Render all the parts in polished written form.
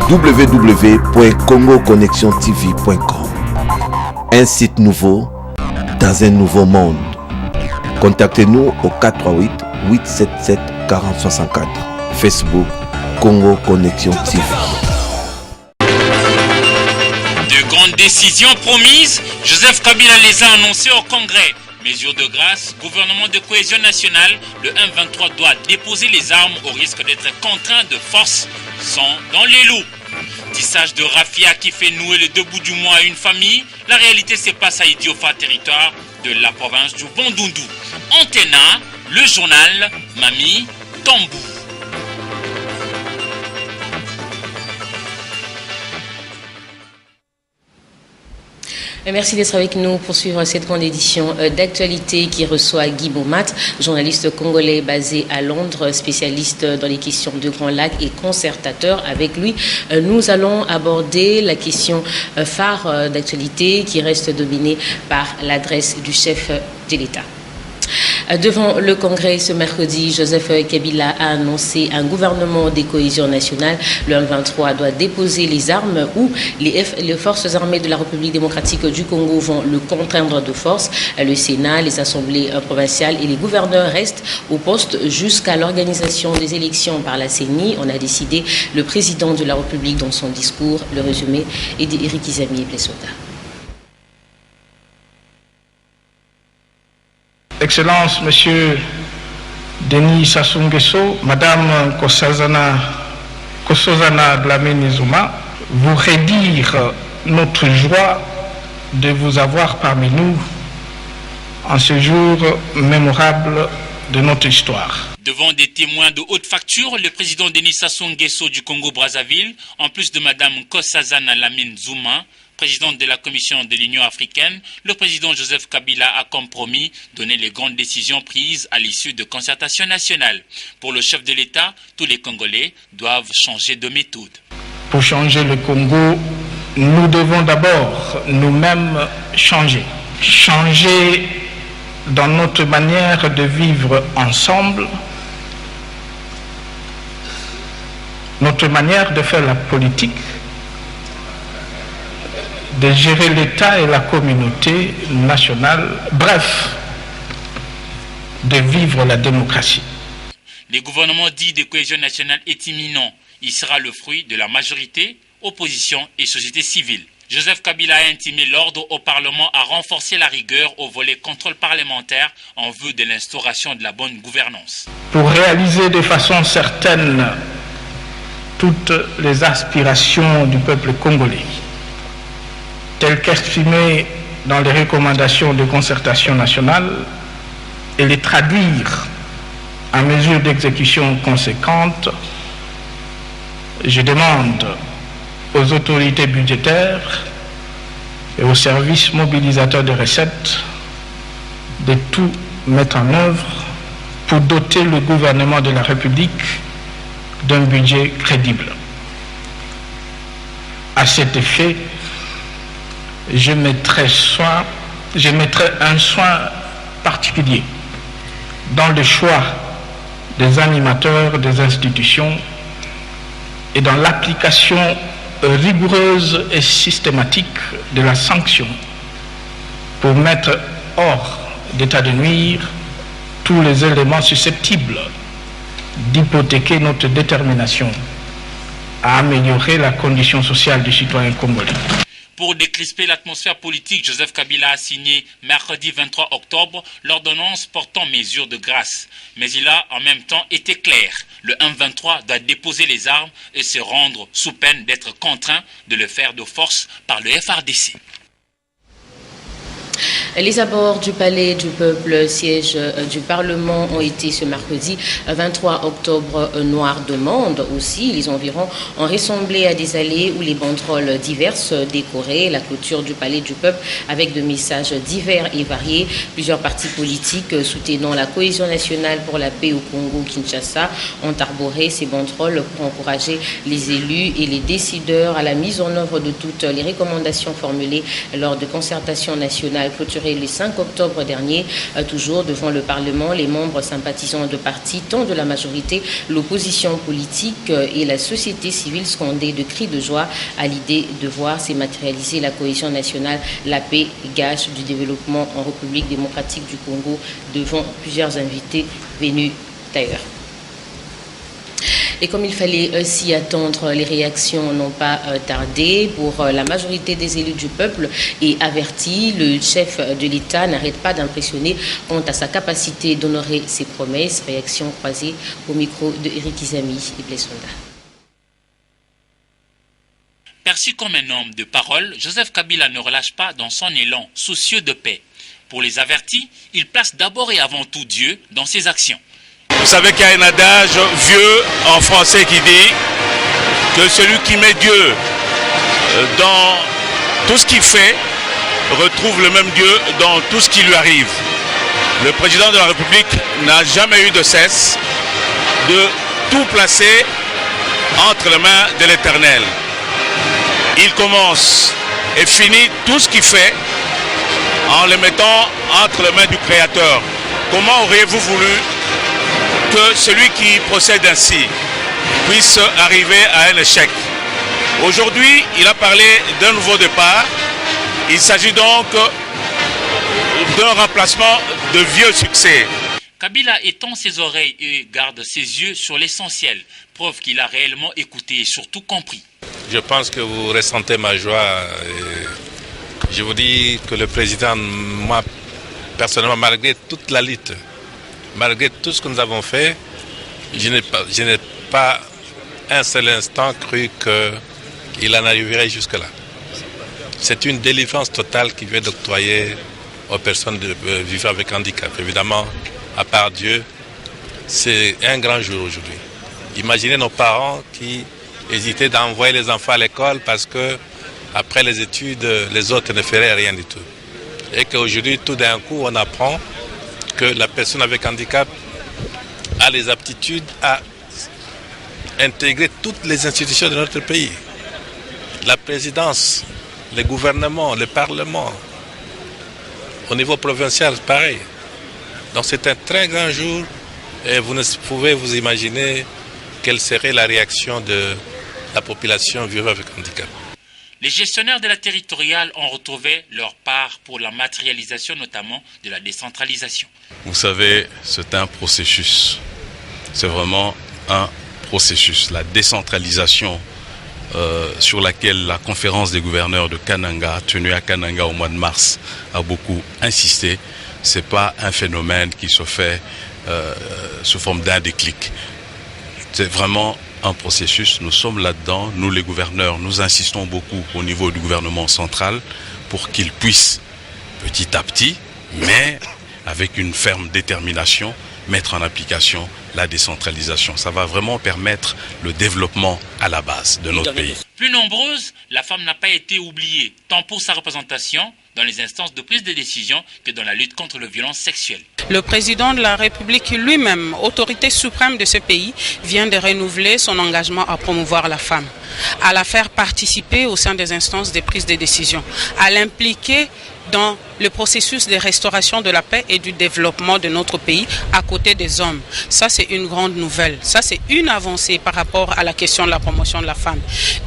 www.congoconnexiontv.com. Un site nouveau dans un nouveau monde. Contactez-nous au 438 877 4064. Facebook Congo Connexion TV. De grandes décisions promises, Joseph Kabila les a annoncées au Congrès. Mesures de grâce, gouvernement de cohésion nationale, le M23 doit déposer les armes au risque d'être contraint de force, sont dans les loups. Tissage de raffia qui fait nouer le debout du mois à une famille, la réalité se passe à Idiofa, territoire de la province du Bandundu. Antena, le journal Mami Tambou. Merci d'être avec nous pour suivre cette grande édition d'actualité qui reçoit Guy Beaumat, journaliste congolais basé à Londres, spécialiste dans les questions de Grand Lac et concertateur. Avec lui, nous allons aborder la question phare d'actualité qui reste dominée par l'adresse du chef de l'État. Devant le Congrès ce mercredi, Joseph Kabila a annoncé un gouvernement de cohésion nationale. Le M23 doit déposer les armes ou les forces armées de la République démocratique du Congo vont le contraindre de force. Le Sénat, les assemblées provinciales et les gouverneurs restent au poste jusqu'à l'organisation des élections par la CENI. On a décidé le président de la République dans son discours. Le résumé est d'Éric Izami et Plessota. Excellences, Monsieur Denis Sassou Nguesso, Madame Nkosazana Dlamini Zuma, vous redire notre joie de vous avoir parmi nous en ce jour mémorable de notre histoire. Devant des témoins de haute facture, le président Denis Sassou Nguesso du Congo-Brazzaville, en plus de Madame Nkosazana Dlamini Zuma, présidente de la Commission de l'Union africaine, le président Joseph Kabila a comme promis donné les grandes décisions prises à l'issue de concertation nationale. Pour le chef de l'État, tous les Congolais doivent changer de méthode. Pour changer le Congo, nous devons d'abord nous-mêmes changer. Changer dans notre manière de vivre ensemble, notre manière de faire la politique, de gérer l'État et la communauté nationale, bref, de vivre la démocratie. Le gouvernement dit de cohésion nationale est imminent. Il sera le fruit de la majorité, opposition et société civile. Joseph Kabila a intimé l'ordre au Parlement à renforcer la rigueur au volet contrôle parlementaire en vue de l'instauration de la bonne gouvernance. Pour réaliser de façon certaine toutes les aspirations du peuple congolais, telles qu'exprimées dans les recommandations de concertation nationale, et les traduire en mesures d'exécution conséquentes, je demande aux autorités budgétaires et aux services mobilisateurs de recettes de tout mettre en œuvre pour doter le gouvernement de la République d'un budget crédible. À cet effet, je mettrai un soin particulier dans le choix des animateurs des institutions et dans l'application rigoureuse et systématique de la sanction pour mettre hors d'état de nuire tous les éléments susceptibles d'hypothéquer notre détermination à améliorer la condition sociale du citoyen congolais. Pour décrisper l'atmosphère politique, Joseph Kabila a signé mercredi 23 octobre l'ordonnance portant mesures de grâce. Mais il a en même temps été clair. Le M23 doit déposer les armes et se rendre sous peine d'être contraint de le faire de force par le FARDC. Les abords du Palais du Peuple, siège du Parlement, ont été ce mercredi 23 octobre noir de monde aussi. Les environs ont ressemblé à des allées où les banderoles diverses décoraient la clôture du Palais du Peuple avec des messages divers et variés. Plusieurs partis politiques soutenant la cohésion nationale pour la paix au Congo-Kinshasa ont arboré ces banderoles pour encourager les élus et les décideurs à la mise en œuvre de toutes les recommandations formulées lors de concertation nationale clôturée clôturé le 5 octobre dernier. Toujours devant le Parlement, les membres sympathisants de partis, tant de la majorité, l'opposition politique et la société civile scandaient de cris de joie à l'idée de voir se matérialiser la cohésion nationale, la paix, gage du développement en République démocratique du Congo, devant plusieurs invités venus d'ailleurs. Et comme il fallait s'y attendre, les réactions n'ont pas tardé. Pour la majorité des élus du peuple et averti, le chef de l'État n'arrête pas d'impressionner quant à sa capacité d'honorer ses promesses. Réaction croisée au micro de Eric Izami et Blessonda. Perçu comme un homme de parole, Joseph Kabila ne relâche pas dans son élan, soucieux de paix. Pour les avertis, il place d'abord et avant tout Dieu dans ses actions. Vous savez qu'il y a un adage vieux en français qui dit que celui qui met Dieu dans tout ce qu'il fait retrouve le même Dieu dans tout ce qui lui arrive. Le président de la République n'a jamais eu de cesse de tout placer entre les mains de l'Éternel. Il commence et finit tout ce qu'il fait en le mettant entre les mains du Créateur. Comment auriez-vous voulu que celui qui procède ainsi puisse arriver à un échec? Aujourd'hui, il a parlé d'un nouveau départ. Il s'agit donc d'un remplacement de vieux succès. Kabila étend ses oreilles et garde ses yeux sur l'essentiel, preuve qu'il a réellement écouté et surtout compris. Je pense que vous ressentez ma joie. Je vous dis que le président, moi, personnellement, malgré toute la lutte, malgré tout ce que nous avons fait, je n'ai pas un seul instant cru qu'il en arriverait jusque-là. C'est une délivrance totale qui vient d'octroyer aux personnes vivant avec handicap. Évidemment, à part Dieu, c'est un grand jour aujourd'hui. Imaginez nos parents qui hésitaient d'envoyer les enfants à l'école parce que après les études, les autres ne feraient rien du tout. Et qu'aujourd'hui, tout d'un coup, on apprend que la personne avec handicap a les aptitudes à intégrer toutes les institutions de notre pays. La présidence, le gouvernement, le parlement, au niveau provincial, pareil. Donc c'est un très grand jour et vous ne pouvez vous imaginer quelle serait la réaction de la population vivant avec handicap. Les gestionnaires de la territoriale ont retrouvé leur part pour la matérialisation notamment de la décentralisation. Vous savez, c'est un processus. C'est vraiment un processus. La décentralisation sur laquelle la conférence des gouverneurs de Kananga, tenue à Kananga au mois de mars, a beaucoup insisté. Ce n'est pas un phénomène qui se fait sous forme d'un déclic. C'est vraiment un processus. Nous sommes là-dedans. Nous, les gouverneurs, nous insistons beaucoup au niveau du gouvernement central pour qu'il puisse petit à petit, mais avec une ferme détermination, mettre en application la décentralisation. Ça va vraiment permettre le développement à la base de notre pays. Plus nombreuse, la femme n'a pas été oubliée, tant pour sa représentation dans les instances de prise de décision que dans la lutte contre les violences sexuelles. Le président de la République lui-même, autorité suprême de ce pays, vient de renouveler son engagement à promouvoir la femme, à la faire participer au sein des instances de prise de décision, à l'impliquer dans le processus de restauration de la paix et du développement de notre pays à côté des hommes. Ça, c'est une grande nouvelle. Ça, c'est une avancée par rapport à la question de la promotion de la femme.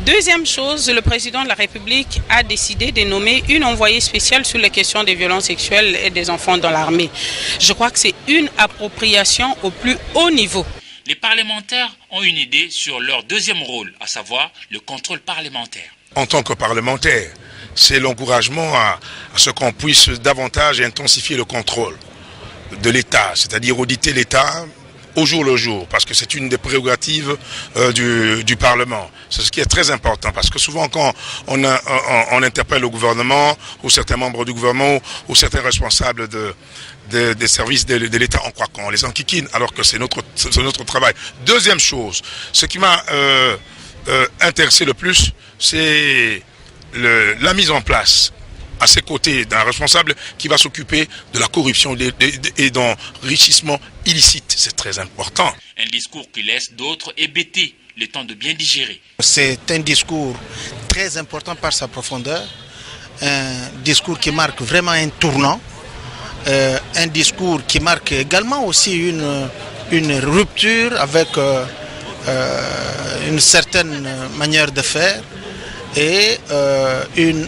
Deuxième chose, le président de la République a décidé de nommer une envoyée spéciale sur les questions des violences sexuelles et des enfants dans l'armée. Je crois que c'est une appropriation au plus haut niveau. Les parlementaires ont une idée sur leur deuxième rôle, à savoir le contrôle parlementaire. En tant que parlementaire, c'est l'encouragement à ce qu'on puisse davantage intensifier le contrôle de l'État, c'est-à-dire auditer l'État au jour le jour, parce que c'est une des prérogatives du Parlement. C'est ce qui est très important, parce que souvent quand on interpelle le gouvernement, ou certains membres du gouvernement, ou certains responsables des services de l'État, on croit qu'on les enquiquine, alors que c'est notre travail. Deuxième chose, ce qui m'a intéressé le plus, c'est la mise en place à ses côtés d'un responsable qui va s'occuper de la corruption et d'enrichissement illicite. C'est très important. Un discours qui laisse d'autres hébétés, le temps de bien digérer. C'est un discours très important par sa profondeur, un discours qui marque vraiment un tournant, un discours qui marque également aussi une rupture avec une certaine manière de faire et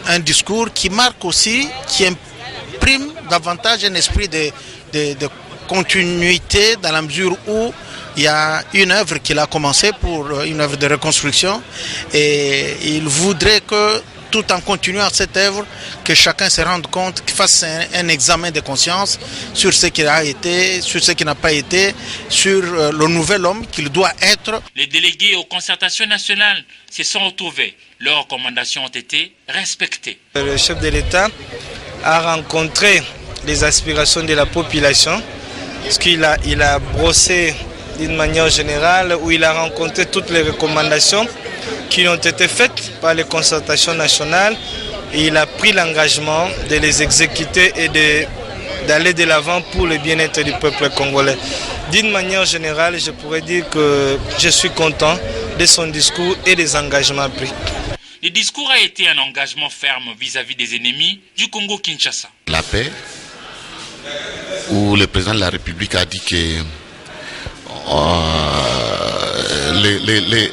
un discours qui marque aussi, qui imprime davantage un esprit de continuité dans la mesure où il y a une œuvre qu'il a commencé pour une œuvre de reconstruction et il voudrait que tout en continuant cette œuvre, que chacun se rende compte, qu'il fasse un examen de conscience sur ce qu'il a été, sur ce qui n'a pas été, sur le nouvel homme qu'il doit être. Les délégués aux concertations nationales se sont retrouvés. Leurs recommandations ont été respectées. Le chef de l'État a rencontré les aspirations de la population, parce qu'il a brossé d'une manière générale, où il a rencontré toutes les recommandations qui ont été faites par les concertations nationales et il a pris l'engagement de les exécuter et d'aller de l'avant pour le bien-être du peuple congolais. D'une manière générale, je pourrais dire que je suis content de son discours et des engagements pris. Le discours a été un engagement ferme vis-à-vis des ennemis du Congo-Kinshasa. La paix, où le président de la République a dit que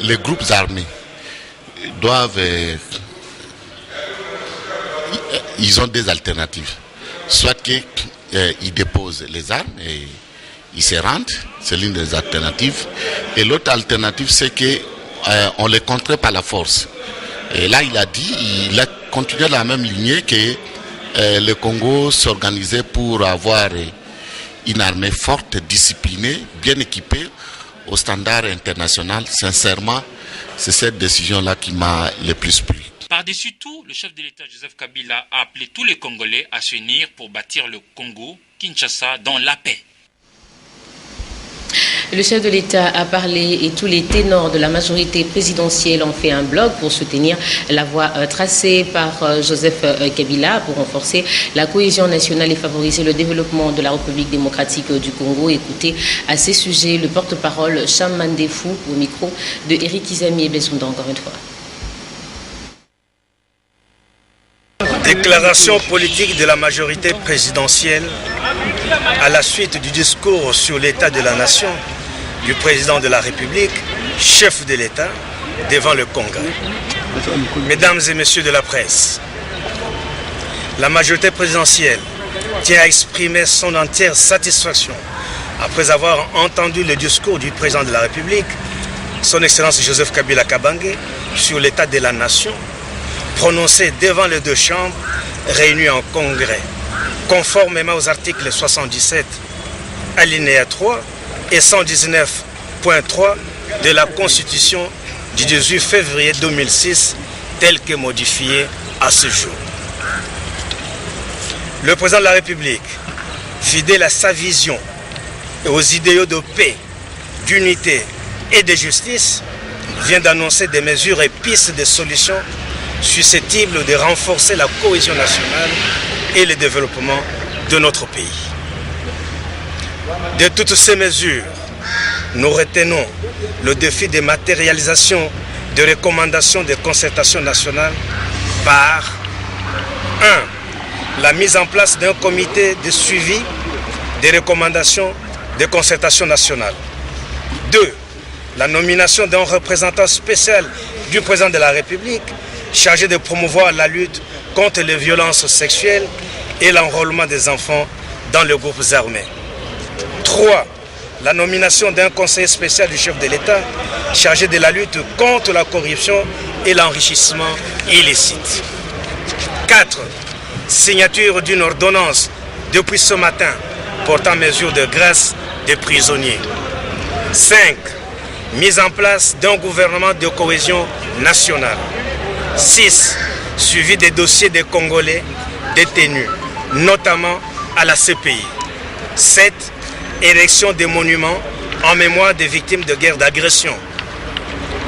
les groupes armés doivent, ils ont des alternatives. Soit qu'ils déposent les armes et ils se rendent, c'est l'une des alternatives. Et l'autre alternative, c'est qu'on les contraint par la force. Et là, il a continué la même lignée que le Congo s'organisait pour avoir une armée forte, disciplinée, bien équipée, au standard international. Sincèrement, c'est cette décision-là qui m'a le plus plu. Par-dessus tout, le chef de l'État Joseph Kabila a appelé tous les Congolais à s'unir pour bâtir le Congo-Kinshasa dans la paix. Le chef de l'État a parlé et tous les ténors de la majorité présidentielle ont fait un blog pour soutenir la voie tracée par Joseph Kabila pour renforcer la cohésion nationale et favoriser le développement de la République démocratique du Congo. Écoutez à ces sujets le porte-parole Cham Mandefou au micro de Eric Izami et Bessounda encore une fois. Déclaration politique de la majorité présidentielle à la suite du discours sur l'état de la nation du président de la République, chef de l'État, devant le Congrès. Mesdames et messieurs de la presse, la majorité présidentielle tient à exprimer son entière satisfaction après avoir entendu le discours du président de la République, son Excellence Joseph Kabila Kabange, sur l'état de la nation, prononcé devant les deux chambres réunies en Congrès, conformément aux articles 77, alinéa 3 et 119.3 de la Constitution du 18 février 2006, telle que modifiée à ce jour. Le président de la République, fidèle à sa vision et aux idéaux de paix, d'unité et de justice, vient d'annoncer des mesures et pistes de solutions susceptibles de renforcer la cohésion nationale et le développement de notre pays. De toutes ces mesures, nous retenons le défi de matérialisation des recommandations de concertation nationale par 1. La mise en place d'un comité de suivi des recommandations de concertation nationale. 2. La nomination d'un représentant spécial du président de la République chargé de promouvoir la lutte contre les violences sexuelles et l'enrôlement des enfants dans les groupes armés. 3. La nomination d'un conseiller spécial du chef de l'État chargé de la lutte contre la corruption et l'enrichissement illicite. 4. Signature d'une ordonnance depuis ce matin portant mesure de grâce des prisonniers. 5. Mise en place d'un gouvernement de cohésion nationale. 6. Suivi des dossiers des Congolais détenus, notamment à la CPI. 7. Érection des monuments en mémoire des victimes de guerre d'agression.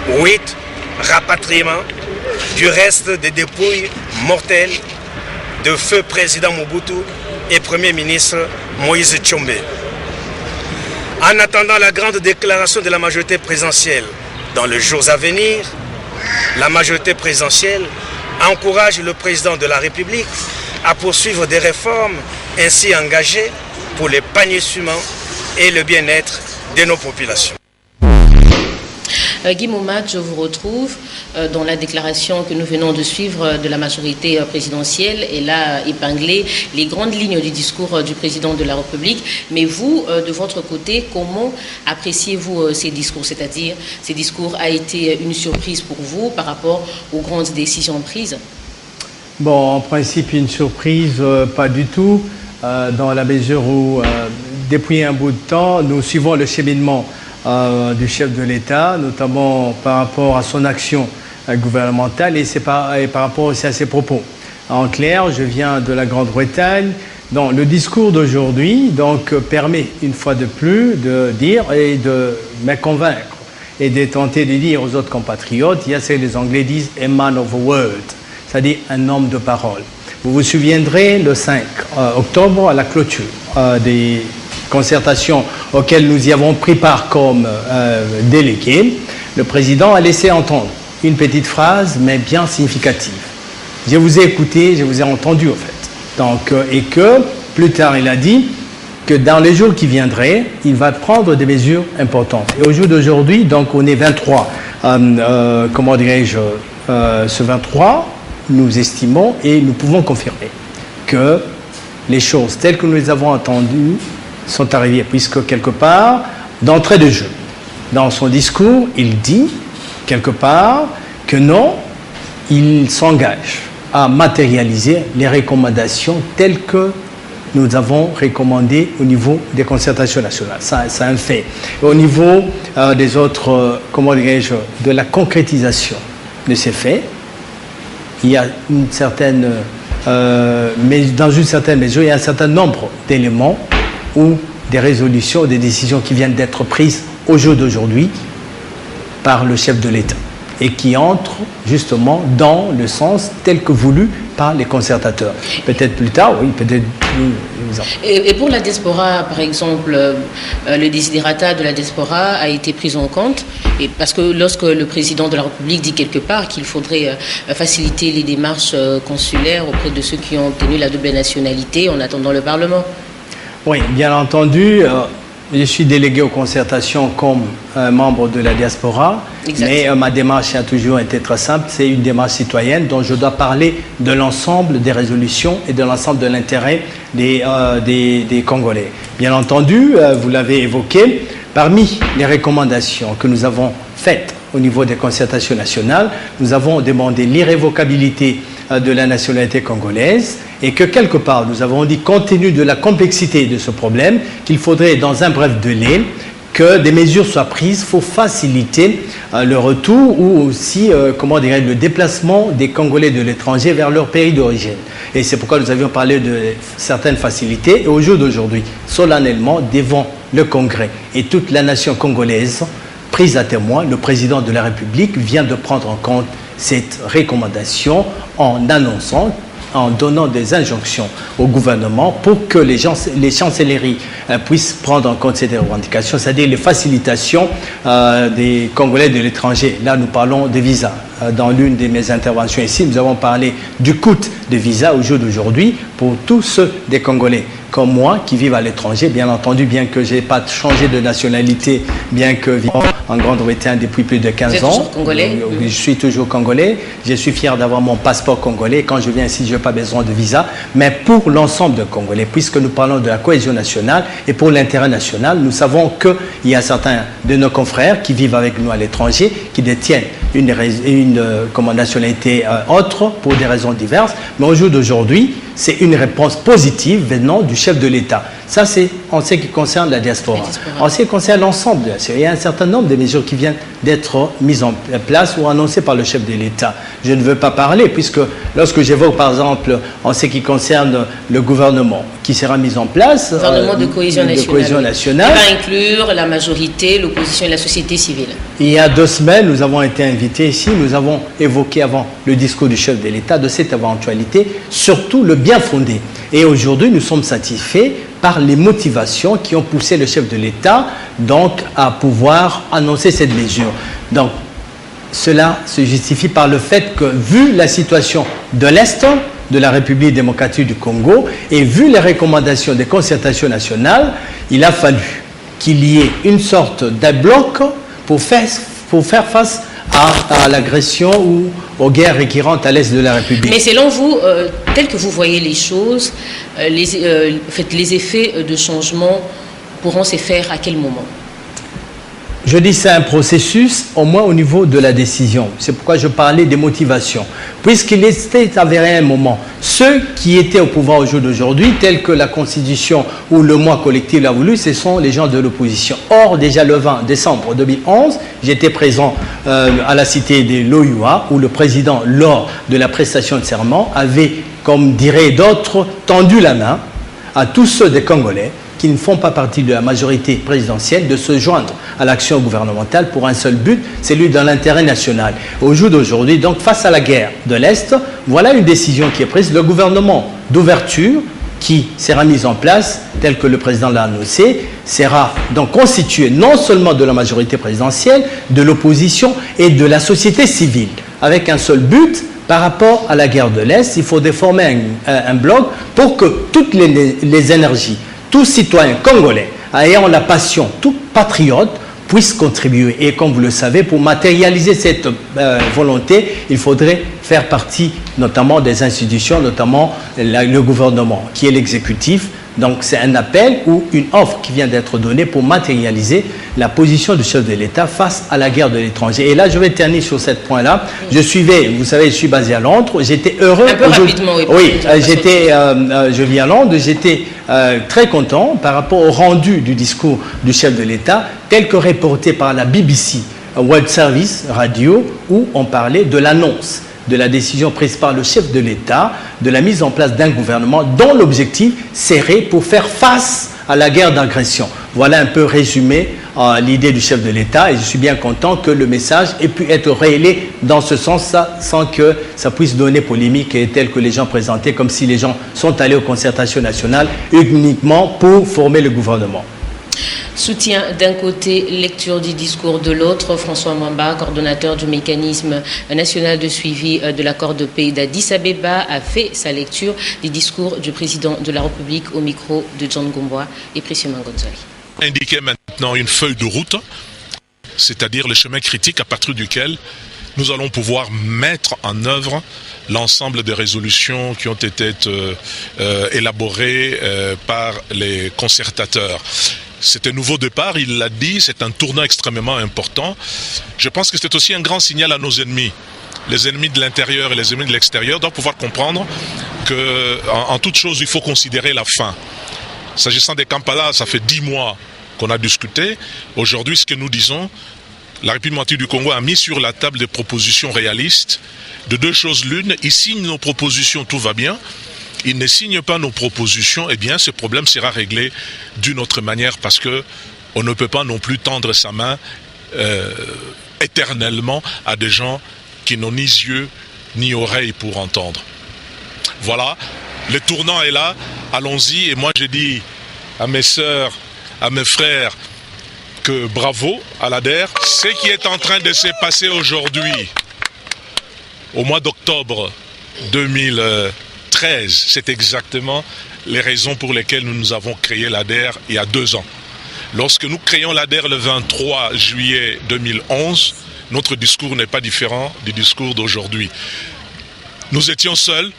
8. Rapatriement du reste des dépouilles mortelles de feu président Mobutu et Premier ministre Moïse Tshombe. En attendant la grande déclaration de la majorité présidentielle dans les jours à venir, la majorité présidentielle encourage le président de la République à poursuivre des réformes ainsi engagées pour l'épanouissement et le bien-être de nos populations. Guy Momat, je vous retrouve dans la déclaration que nous venons de suivre de la majorité présidentielle. Elle a épinglé les grandes lignes du discours du président de la République. Mais vous, de votre côté, comment appréciez-vous ces discours? C'est-à-dire, ces discours a été une surprise pour vous par rapport aux grandes décisions prises? Bon, en principe, une surprise, pas du tout, dans la mesure où, depuis un bout de temps, nous suivons le cheminement du chef de l'État, notamment par rapport à son action gouvernementale et par rapport aussi à ses propos. En clair, je viens de la Grande-Bretagne. Donc, le discours d'aujourd'hui permet une fois de plus de dire et de me convaincre et de tenter de dire aux autres compatriotes, il y a ce que les Anglais disent « a man of word », c'est-à-dire un homme de parole. Vous vous souviendrez, le 5 octobre, à la clôture des concertations auxquelles nous y avons pris part comme délégués, le président a laissé entendre une petite phrase, mais bien significative. Je vous ai écouté, je vous ai entendu, en fait. Et que, plus tard, il a dit que dans les jours qui viendraient, il va prendre des mesures importantes. Et au jour d'aujourd'hui, donc on est 23, comment dirais-je, ce 23, nous estimons et nous pouvons confirmer que les choses telles que nous les avons entendues sont arrivées, puisque quelque part, d'entrée de jeu, dans son discours, il dit quelque part que non, il s'engage à matérialiser les recommandations telles que nous avons recommandées au niveau des concertations nationales. Ça, c'est un fait. Et au niveau des autres, comment dirais-je, de la concrétisation de ces faits, il y a une certaine, mais dans une certaine mesure, il y a un certain nombre d'éléments ou des résolutions, des décisions qui viennent d'être prises au jour d'aujourd'hui par le chef de l'État et qui entrent justement dans le sens tel que voulu par les concertateurs. Peut-être plus tard, oui, peut-être plus. Et pour la diaspora, par exemple, le desiderata de la diaspora a été pris en compte, et parce que lorsque le président de la République dit quelque part qu'il faudrait faciliter les démarches consulaires auprès de ceux qui ont obtenu la double nationalité en attendant le Parlement. Oui, bien entendu, je suis délégué aux concertations comme membre de la diaspora, mais ma démarche a toujours été très simple, c'est une démarche citoyenne dont je dois parler de l'ensemble des résolutions et de l'ensemble de l'intérêt des Congolais. Bien entendu, vous l'avez évoqué, parmi les recommandations que nous avons faites au niveau des concertations nationales, nous avons demandé l'irrévocabilité de la nationalité congolaise et que quelque part nous avons dit, compte tenu de la complexité de ce problème, qu'il faudrait dans un bref délai que des mesures soient prises pour faciliter le retour ou aussi, comment dirais-je, le déplacement des Congolais de l'étranger vers leur pays d'origine. Et c'est pourquoi nous avions parlé de certaines facilités. Et au jour d'aujourd'hui, solennellement, devant le Congrès et toute la nation congolaise, prise à témoin, le président de la République vient de prendre en compte cette recommandation en annonçant, en donnant des injonctions au gouvernement pour que les chancelleries puissent prendre en compte ces revendications, c'est-à-dire les facilitations des Congolais de l'étranger. Là, nous parlons des visas. Dans l'une de mes interventions ici, nous avons parlé du coût des visas au jour d'aujourd'hui pour tous ceux des Congolais comme moi qui vivent à l'étranger, bien entendu, bien que je n'ai pas changé de nationalité, bien que vivant en Grande-Bretagne depuis plus de 15 ans. Vous êtes toujours congolais? Je suis toujours congolais. Je suis fier d'avoir mon passeport congolais. Quand je viens ici, je n'ai pas besoin de visa. Mais pour l'ensemble des Congolais, puisque nous parlons de la cohésion nationale et pour l'intérêt national, nous savons qu'il y a certains de nos confrères qui vivent avec nous à l'étranger, qui détiennent une nationalité autre pour des raisons diverses. Mais au jour d'aujourd'hui, c'est une réponse positive venant du chef de l'État. Ça, c'est en ce qui concerne la diaspora. En ce qui concerne l'ensemble, il y a un certain nombre de mesures qui viennent d'être mises en place ou annoncées par le chef de l'État. Je ne veux pas parler, puisque lorsque j'évoque, par exemple, en ce qui concerne le gouvernement qui sera mis en place, le gouvernement de cohésion nationale, qui va inclure la majorité, l'opposition et la société civile. Il y a 2 semaines, nous avons été invités ici, nous avons évoqué avant le discours du chef de l'État de cette éventualité, surtout le bien fondé. Et aujourd'hui, nous sommes satisfaits par les motivations qui ont poussé le chef de l'État donc à pouvoir annoncer cette mesure. Donc, cela se justifie par le fait que, vu la situation de l'Est de la République démocratique du Congo et vu les recommandations des concertations nationales, il a fallu qu'il y ait une sorte de bloc pour faire face à l'agression ou aux guerres récurrentes à l'Est de la République. Mais selon vous, tel que vous voyez les choses, les effets de changement pourront se faire à quel moment? Je dis c'est un processus, au moins au niveau de la décision. C'est pourquoi je parlais des motivations. Puisqu'il était avéré un moment, ceux qui étaient au pouvoir au jour d'aujourd'hui, tels que la Constitution ou le mois collectif l'a voulu, ce sont les gens de l'opposition. Or, déjà le 20 décembre 2011, j'étais présent à la cité de l'OUA, où le président, lors de la prestation de serment, avait, comme diraient d'autres, tendu la main à tous ceux des Congolais qui ne font pas partie de la majorité présidentielle, de se joindre à l'action gouvernementale pour un seul but, celui de l'intérêt national. Au jour d'aujourd'hui, donc face à la guerre de l'Est, voilà une décision qui est prise. Le gouvernement d'ouverture qui sera mis en place, tel que le président l'a annoncé, sera donc constitué non seulement de la majorité présidentielle, de l'opposition et de la société civile, avec un seul but. Par rapport à la guerre de l'Est, il faut déformer un bloc pour que toutes les énergies, tout citoyen congolais ayant la passion, tout patriote puisse contribuer. Et comme vous le savez, pour matérialiser cette volonté, il faudrait faire partie notamment des institutions, notamment le gouvernement, qui est l'exécutif. Donc c'est un appel ou une offre qui vient d'être donnée pour matérialiser la position du chef de l'État face à la guerre de l'étranger. Et là, je vais terminer sur ce point-là. Je suivais, vous savez, je suis basé à Londres. J'étais heureux. Un peu rapidement, oui. Oui, je vis à Londres. J'étais très content par rapport au rendu du discours du chef de l'État, tel que reporté par la BBC World Service Radio, où on parlait de l'annonce de la décision prise par le chef de l'État, de la mise en place d'un gouvernement dont l'objectif serait pour faire face à la guerre d'agression. Voilà un peu résumé l'idée du chef de l'État et je suis bien content que le message ait pu être réélé dans ce sens sans que ça puisse donner polémique et tel que les gens présentaient, comme si les gens sont allés aux concertations nationales uniquement pour former le gouvernement. Soutien d'un côté, lecture du discours de l'autre. François Mwamba, coordonnateur du mécanisme national de suivi de l'accord de paix d'Addis Abeba, a fait sa lecture du discours du président de la République au micro de John Gomboa et Précieux Mangonzoli. Indiquer maintenant une feuille de route, c'est-à-dire le chemin critique à partir duquel nous allons pouvoir mettre en œuvre l'ensemble des résolutions qui ont été élaborées par les concertateurs. C'est un nouveau départ, il l'a dit, c'est un tournant extrêmement important. Je pense que c'est aussi un grand signal à nos ennemis. Les ennemis de l'intérieur et les ennemis de l'extérieur doivent pouvoir comprendre qu'en toute chose, il faut considérer la fin. S'agissant des Kampala, ça fait 10 mois qu'on a discuté. Aujourd'hui, ce que nous disons, la République démocratique du Congo a mis sur la table des propositions réalistes. De deux choses l'une, ils signent nos propositions, tout va bien. Ils ne signent pas nos propositions, eh bien ce problème sera réglé d'une autre manière parce qu'on ne peut pas non plus tendre sa main éternellement à des gens qui n'ont ni yeux ni oreilles pour entendre. Voilà, le tournant est là, allons-y. Et moi je dis à mes sœurs, à mes frères que bravo à l'ADER. Ce qui est en train de se passer aujourd'hui, au mois d'octobre 2013, c'est exactement les raisons pour lesquelles nous avons créé l'ADER il y a 2 ans. Lorsque nous créons l'ADER le 23 juillet 2011, notre discours n'est pas différent du discours d'aujourd'hui. Nous étions seuls,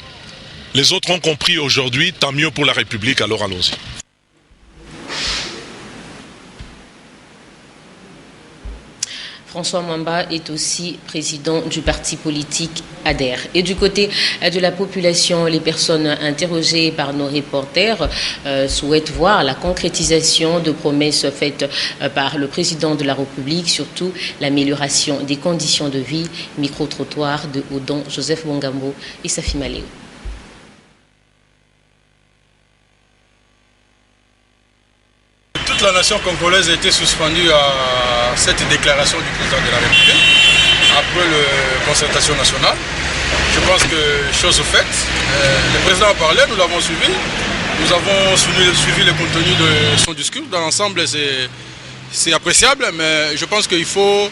les autres ont compris aujourd'hui, tant mieux pour la République, alors allons-y. François Mwamba est aussi président du parti politique ADER. Et du côté de la population, les personnes interrogées par nos reporters souhaitent voir la concrétisation de promesses faites par le président de la République, surtout l'amélioration des conditions de vie. Micro-trottoir de Odon, Joseph Bongambo et Safi Maléo. Toute la nation congolaise a été suspendue à cette déclaration du président de la République après la concertation nationale. Je pense que chose faite, le président a parlé, nous l'avons suivi. Nous avons suivi le contenu de son discours. Dans l'ensemble, c'est appréciable, mais je pense qu'il faut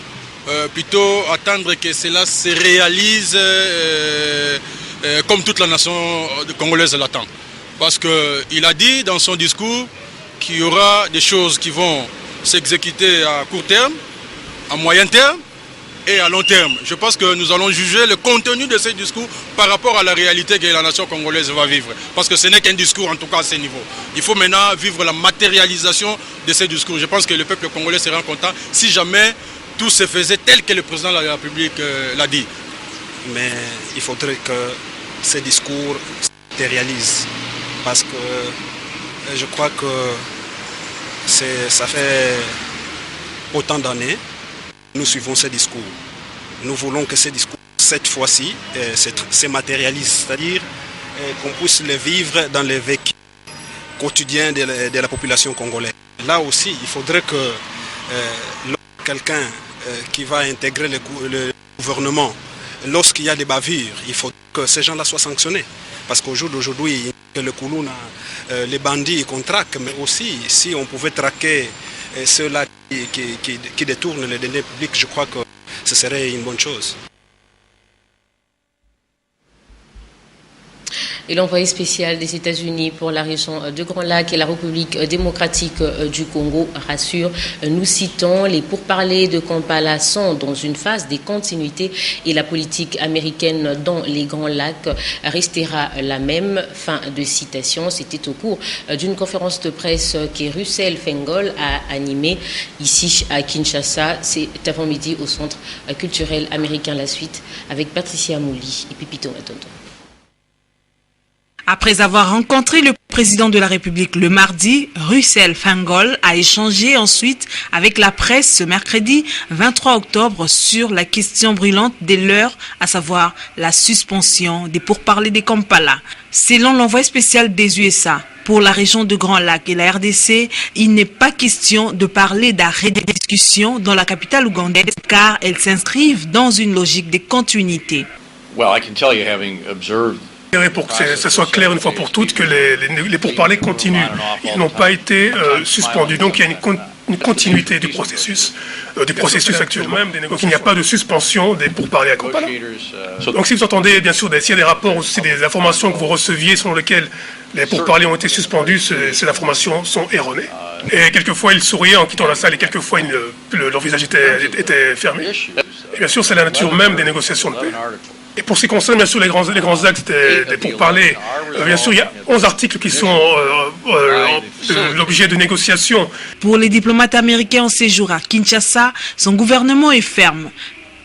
plutôt attendre que cela se réalise comme toute la nation congolaise l'attend. Parce qu'il a dit dans son discours qu'il y aura des choses qui vont s'exécuter à court terme, à moyen terme et à long terme. Je pense que nous allons juger le contenu de ce discours par rapport à la réalité que la nation congolaise va vivre. Parce que ce n'est qu'un discours, en tout cas à ce niveau. Il faut maintenant vivre la matérialisation de ces discours. Je pense que le peuple congolais serait content si jamais tout se faisait tel que le président de la République l'a dit. Mais il faudrait que ces discours se matérialisent. Parce que je crois que ça fait autant d'années que nous suivons ces discours. Nous voulons que ces discours, cette fois-ci, se matérialisent, c'est-à-dire qu'on puisse les vivre dans les vécus quotidiens de la population congolaise. Là aussi, il faudrait que quelqu'un qui va intégrer le gouvernement, lorsqu'il y a des bavures, il faut que ces gens-là soient sanctionnés. Parce qu'au jour d'aujourd'hui, le Koulouna, les bandits qu'on traque, mais aussi si on pouvait traquer ceux-là qui détournent les deniers publics, je crois que ce serait une bonne chose. Et l'envoyé spécial des États-Unis pour la région de Grand Lac et la République démocratique du Congo rassure, nous citons, les pourparlers de Kampala sont dans une phase de continuité et la politique américaine dans les Grands Lacs restera la même. Fin de citation. C'était au cours d'une conférence de presse que Russell Fengol a animée ici à Kinshasa. C'est avant-midi au Centre culturel américain. La suite avec Patricia Mouli et Pipito Matonto. Après avoir rencontré le président de la République le mardi, Russell Fengol a échangé ensuite avec la presse ce mercredi 23 octobre sur la question brûlante de l'heure, à savoir la suspension des pourparlers de Kampala. Selon l'envoyé spécial des USA pour la région de Grand Lac et la RDC, il n'est pas question de parler d'arrêt des discussions dans la capitale ougandaise car elles s'inscrivent dans une logique de continuité. Well, I can tell you, having observed pour que ce soit clair une fois pour toutes que les pourparlers continuent. Ils n'ont pas été suspendus. Donc il y a une continuité du processus actuellement. Il n'y a pas de suspension des pourparlers à Kampala. Donc si vous entendez, bien sûr, s'il y a des rapports ou si des informations que vous receviez selon lesquelles les pourparlers ont été suspendus, ces informations sont erronées. Et quelquefois ils souriaient en quittant la salle et quelquefois leur visage était fermé. Et bien sûr, c'est la nature même des négociations de paix. Et pour ce qui concerne bien sûr les grands axes des pourparlers, bien sûr il y a 11 articles qui sont l'objet de négociations. Pour les diplomates américains en séjour à Kinshasa, son gouvernement est ferme.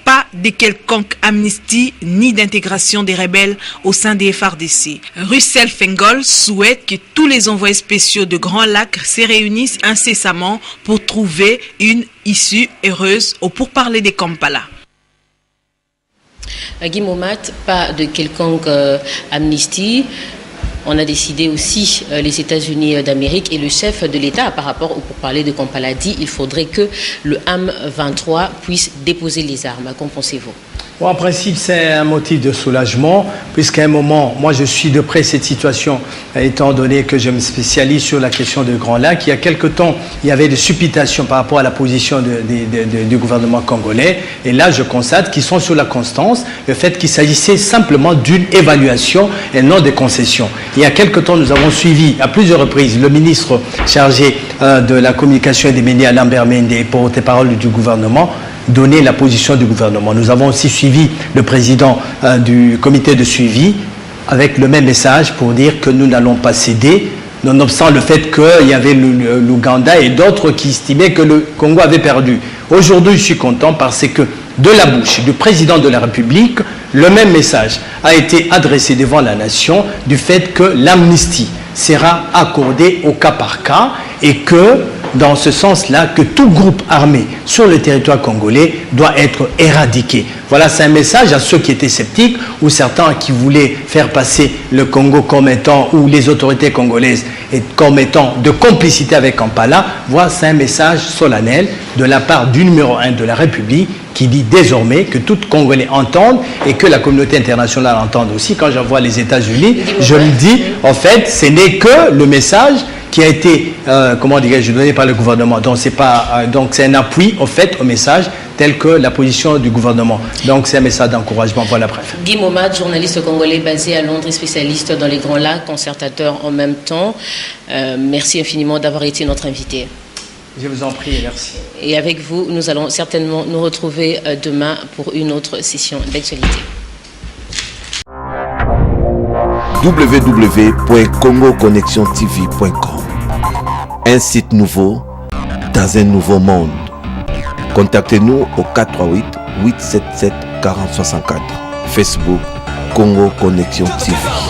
Pas de quelconque amnistie ni d'intégration des rebelles au sein des FARDC. Russell Fengol souhaite que tous les envoyés spéciaux de Grand Lac se réunissent incessamment pour trouver une issue heureuse au pourparlers de Kampala. Guy Momat, pas de quelconque amnistie. On a décidé aussi, les États-Unis d'Amérique et le chef de l'État, par rapport au pourparlers de Kampala, dit qu'il faudrait que le M23 puisse déposer les armes. Qu'en pensez-vous? Bon, en principe, c'est un motif de soulagement, puisqu'à un moment, moi je suis de près cette situation, étant donné que je me spécialise sur la question de Grand Lac. Il y a quelque temps, il y avait des supputations par rapport à la position du gouvernement congolais. Et là, je constate qu'ils sont sur la constance, le fait qu'il s'agissait simplement d'une évaluation et non de concessions. Il y a quelque temps, nous avons suivi à plusieurs reprises le ministre chargé de la communication et des médias, Lambert Mende, porte-parole du gouvernement, donner la position du gouvernement. Nous avons aussi suivi le président du comité de suivi avec le même message pour dire que nous n'allons pas céder, nonobstant le fait qu'il y avait l'Ouganda et d'autres qui estimaient que le Congo avait perdu. Aujourd'hui, je suis content parce que de la bouche du président de la République, le même message a été adressé devant la nation du fait que l'amnistie sera accordée au cas par cas et que, dans ce sens-là, que tout groupe armé sur le territoire congolais doit être éradiqué. Voilà, c'est un message à ceux qui étaient sceptiques ou certains qui voulaient faire passer le Congo comme étant, ou les autorités congolaises comme étant de complicité avec Kampala. Voilà, c'est un message solennel de la part du numéro 1 de la République qui dit désormais que tout Congolais entende et que la communauté internationale entende aussi. Quand j'envoie les États-Unis, je me dis, en fait, ce n'est que le message qui a été, comment dirais-je, donné par le gouvernement. Donc c'est un appui, en fait, au message telle que la position du gouvernement. Donc c'est un message d'encouragement. Voilà, bref. Guy Momat, journaliste congolais basé à Londres, spécialiste dans les Grands Lacs, concertateur en même temps. Merci infiniment d'avoir été notre invité. Je vous en prie, merci. Et avec vous, nous allons certainement nous retrouver demain pour une autre session d'actualité. www.congoconnexiontv.com. Un site nouveau dans un nouveau monde. Contactez-nous au 438 877 4064. Facebook Congo Connexion TV.